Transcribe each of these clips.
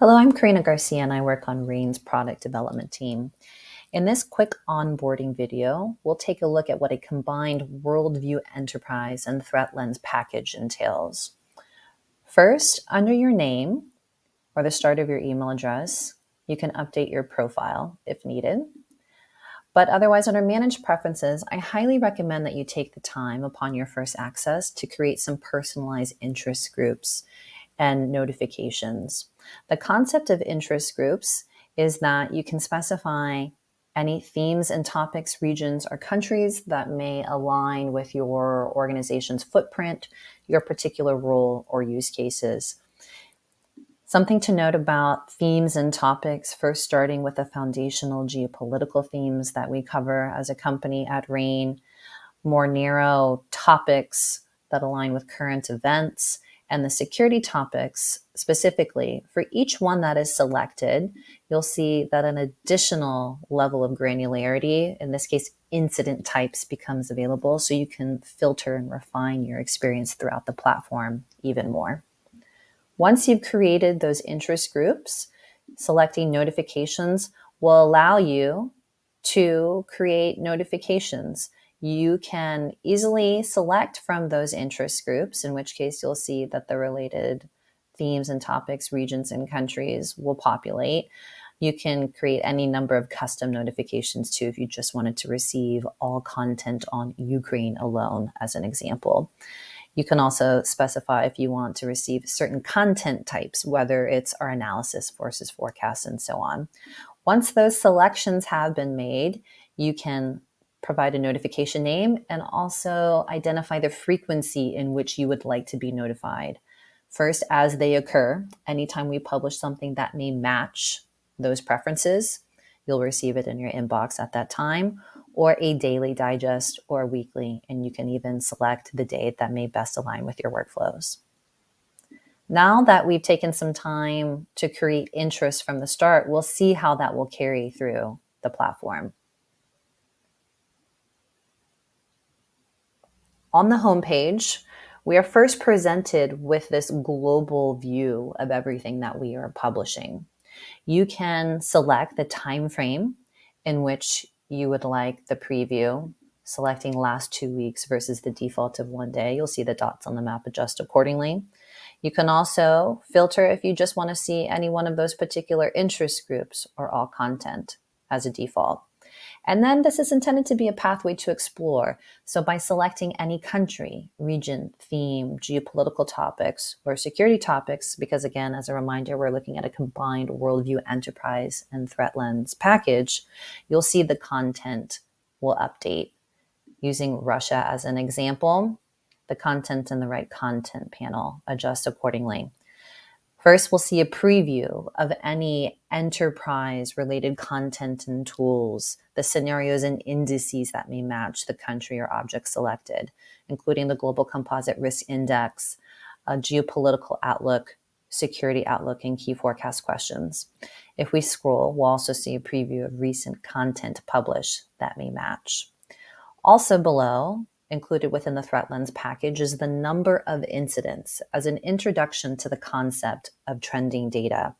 Hello, I'm Karina Garcia and I work on RANE's product development team. In this quick onboarding video, we'll take a look at what a combined worldview enterprise and threat lens package entails. First, under your name or the start of your email address, you can update your profile if needed. But otherwise, under Manage Preferences, I highly recommend that you take the time upon your first access to create some personalized interest groups and notifications. The concept of interest groups is that you can specify any themes and topics, regions, or countries that may align with your organization's footprint, your particular role, or use cases. Something to note about themes and topics, first starting with the foundational geopolitical themes that we cover as a company at RANE, more narrow topics that align with current events, and the security topics specifically. For each one that is selected, you'll see that an additional level of granularity, in this case, incident types, becomes available, so you can filter and refine your experience throughout the platform even more. Once you've created those interest groups, selecting notifications will allow you to create notifications. You can easily select from those interest groups, in which case you'll see that the related themes and topics, regions, and countries will populate. You can create any number of custom notifications too if you just wanted to receive all content on Ukraine alone, as an example. You can also specify if you want to receive certain content types, whether it's our analysis versus forecasts and so on. Once those selections have been made, you can provide a notification name and also identify the frequency in which you would like to be notified. First, as they occur, anytime we publish something that may match those preferences, you'll receive it in your inbox at that time, or a daily digest or weekly, and you can even select the date that may best align with your workflows. Now that we've taken some time to create interest from the start, we'll see how that will carry through the platform. On the homepage, we are first presented with this global view of everything that we are publishing. You can select the time frame in which you would like the preview, selecting last 2 weeks versus the default of 1 day. You'll see the dots on the map adjust accordingly. You can also filter if you just want to see any one of those particular interest groups or all content as a default. And then this is intended to be a pathway to explore. So by selecting any country, region, theme, geopolitical topics, or security topics, because again, as a reminder, we're looking at a combined worldview enterprise and threat lens package, you'll see the content will update. Using Russia as an example, the content in the right content panel adjusts accordingly. First, we'll see a preview of any enterprise-related content and tools, the scenarios and indices that may match the country or object selected, including the Global Composite Risk Index, a geopolitical outlook, security outlook, and key forecast questions. If we scroll, we'll also see a preview of recent content published that may match. Also below, included within the threat lens package, is the number of incidents as an introduction to the concept of trending data.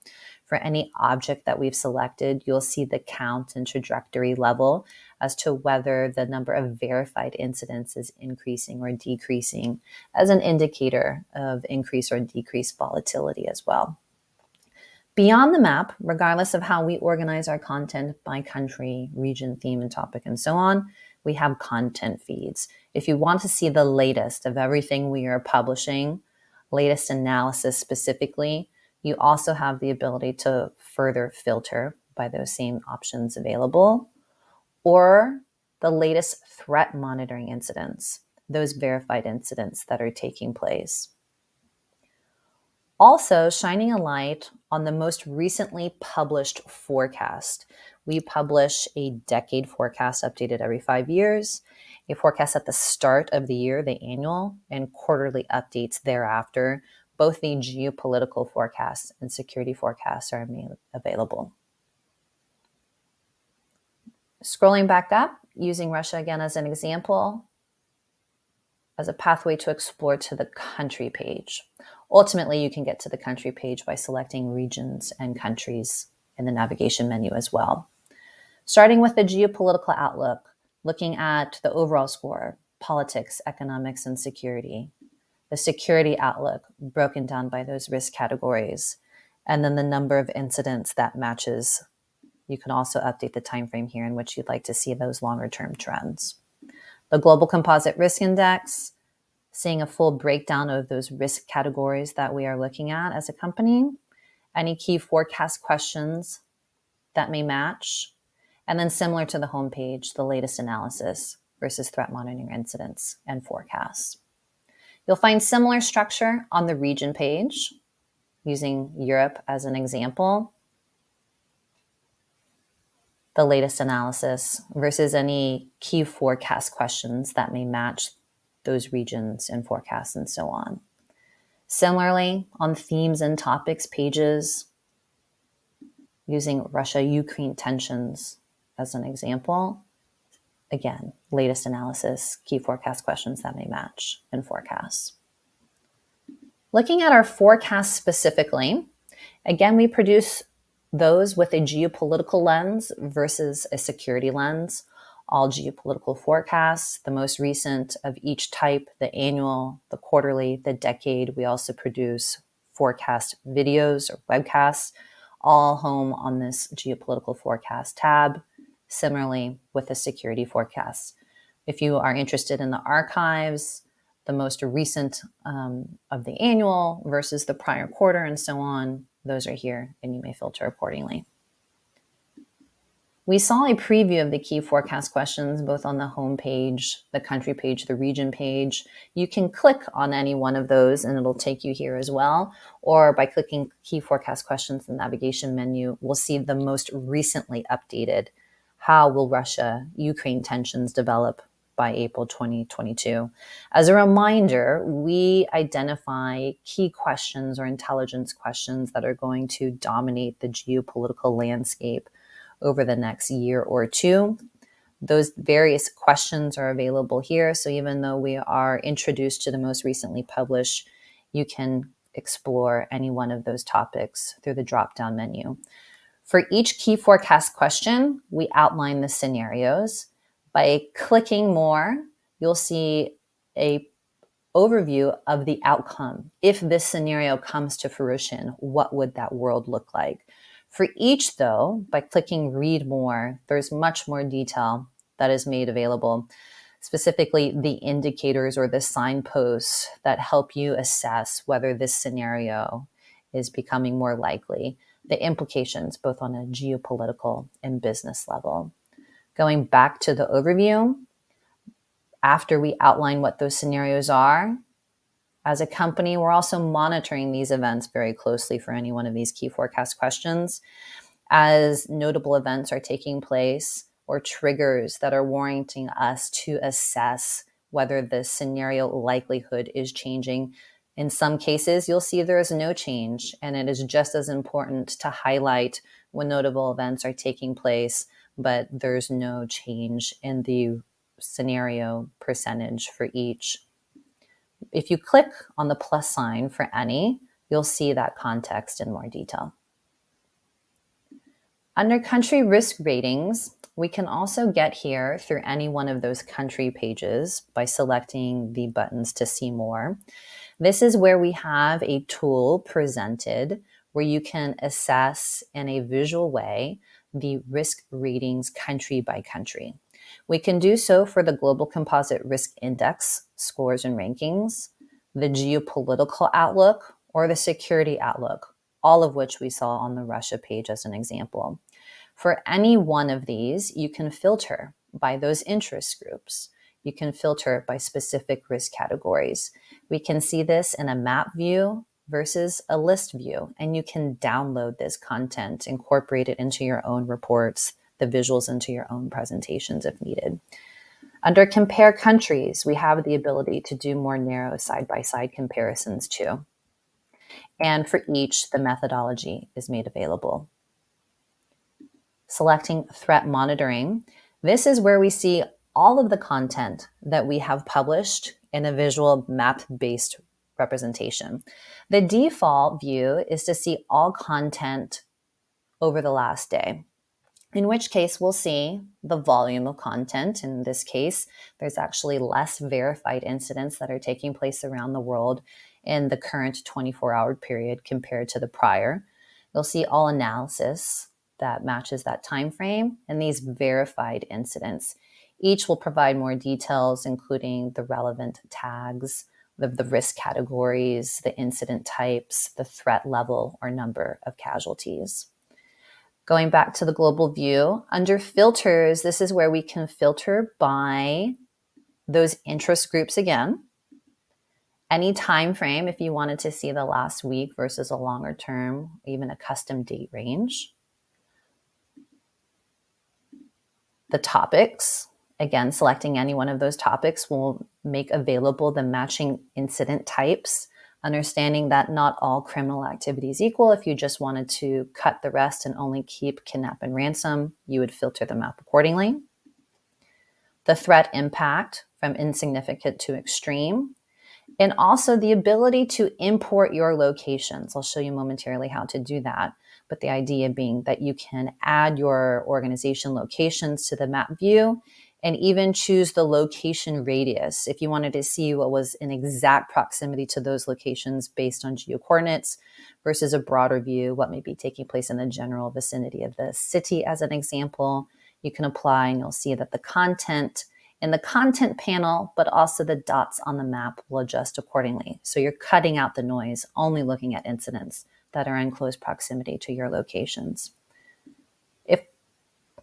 For any object that we've selected, you'll see the count and trajectory level as to whether the number of verified incidents is increasing or decreasing as an indicator of increase or decreased volatility as well. Beyond the map, regardless of how we organize our content by country, region, theme, and topic, and so on, we have content feeds. If you want to see the latest of everything we are publishing, latest analysis specifically, you also have the ability to further filter by those same options available, or the latest threat monitoring incidents, those verified incidents that are taking place. Also, shining a light on the most recently published forecast. We publish a decade forecast updated every 5 years, a forecast at the start of the year, the annual, and quarterly updates thereafter. Both the geopolitical forecasts and security forecasts are available. Scrolling back up, using Russia again as an example, as a pathway to explore to the country page. Ultimately, you can get to the country page by selecting regions and countries in the navigation menu as well. Starting with the geopolitical outlook, looking at the overall score, politics, economics, and security. The security outlook broken down by those risk categories, and then the number of incidents that matches. You can also update the time frame here in which you'd like to see those longer term trends. The Global Composite Risk Index, seeing a full breakdown of those risk categories that we are looking at as a company, any key forecast questions that may match, and then similar to the homepage, the latest analysis versus threat monitoring incidents and forecasts. You'll find similar structure on the region page, using Europe as an example. The latest analysis versus any key forecast questions that may match those regions and forecasts and so on. Similarly, on themes and topics pages, using Russia-Ukraine tensions as an example. Again, latest analysis, key forecast questions that may match, and forecasts. Looking at our forecasts specifically, again, we produce those with a geopolitical lens versus a security lens. All geopolitical forecasts, the most recent of each type, the annual, the quarterly, the decade. We also produce forecast videos or webcasts, all home on this geopolitical forecast tab. Similarly with the security forecasts. If you are interested in the archives, the most recent of the annual versus the prior quarter and so on, those are here and you may filter accordingly. We saw a preview of the key forecast questions both on the home page, the country page, the region page. You can click on any one of those and it'll take you here as well. Or by clicking key forecast questions in the navigation menu, we'll see the most recently updated. How will Russia-Ukraine tensions develop by April 2022? As a reminder, we identify key questions or intelligence questions that are going to dominate the geopolitical landscape over the next year or two. Those various questions are available here. So even though we are introduced to the most recently published, you can explore any one of those topics through the drop-down menu. For each key forecast question, we outline the scenarios. By clicking more, you'll see a overview of the outcome. If this scenario comes to fruition, what would that world look like? For each, though, by clicking read more, there's much more detail that is made available, specifically the indicators or the signposts that help you assess whether this scenario is becoming more likely, the implications both on a geopolitical and business level. Going back to the overview, after we outline what those scenarios are, as a company, we're also monitoring these events very closely for any one of these key forecast questions. As notable events are taking place or triggers that are warranting us to assess whether the scenario likelihood is changing. In some cases, you'll see there is no change, and it is just as important to highlight when notable events are taking place, but there's no change in the scenario percentage for each. If you click on the plus sign for any, you'll see that context in more detail. Under country risk ratings, we can also get here through any one of those country pages by selecting the buttons to see more. This is where we have a tool presented where you can assess in a visual way the risk ratings country by country. We can do so for the Global Composite Risk Index scores and rankings, the geopolitical outlook, or the security outlook, all of which we saw on the Russia page as an example. For any one of these, you can filter by those interest groups. You can filter by specific risk categories. We can see this in a map view versus a list view, and you can download this content, incorporate it into your own reports, the visuals into your own presentations if needed. Under compare countries, we have the ability to do more narrow side-by-side comparisons too. And for each, the methodology is made available. Selecting threat monitoring, this is where we see all of the content that we have published in a visual map-based representation. The default view is to see all content over the last day, in which case we'll see the volume of content. In this case, there's actually less verified incidents that are taking place around the world in the current 24-hour period compared to the prior. You'll see all analysis that matches that time frame and these verified incidents. Each will provide more details, including the relevant tags, the risk categories, the incident types, the threat level or number of casualties. Going back to the global view, under filters, this is where we can filter by those interest groups again. Any time frame, if you wanted to see the last week versus a longer term, even a custom date range. The topics, again, selecting any one of those topics will make available the matching incident types, understanding that not all criminal activity is equal. If you just wanted to cut the rest and only keep kidnap and ransom, you would filter them out accordingly. The threat impact from insignificant to extreme, and also the ability to import your locations. I'll show you momentarily how to do that. But the idea being that you can add your organization locations to the map view and even choose the location radius if you wanted to see what was in exact proximity to those locations based on geocoordinates versus a broader view, what may be taking place in the general vicinity of the city as an example. You can apply and you'll see that the content in the content panel, but also the dots on the map will adjust accordingly. So you're cutting out the noise, only looking at incidents that are in close proximity to your locations. If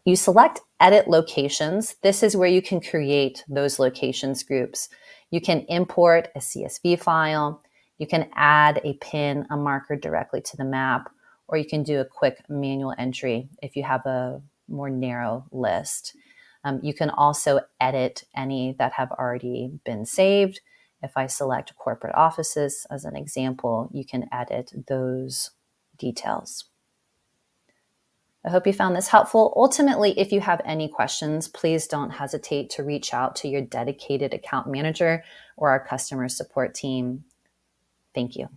you select edit locations, this is where you can create those locations groups. You can import a CSV file, you can add a pin, a marker directly to the map, or you can do a quick manual entry if you have a more narrow list. You can also edit any that have already been saved. If I select corporate offices as an example, you can edit those details. I hope you found this helpful. Ultimately, if you have any questions, please don't hesitate to reach out to your dedicated account manager or our customer support team. Thank you.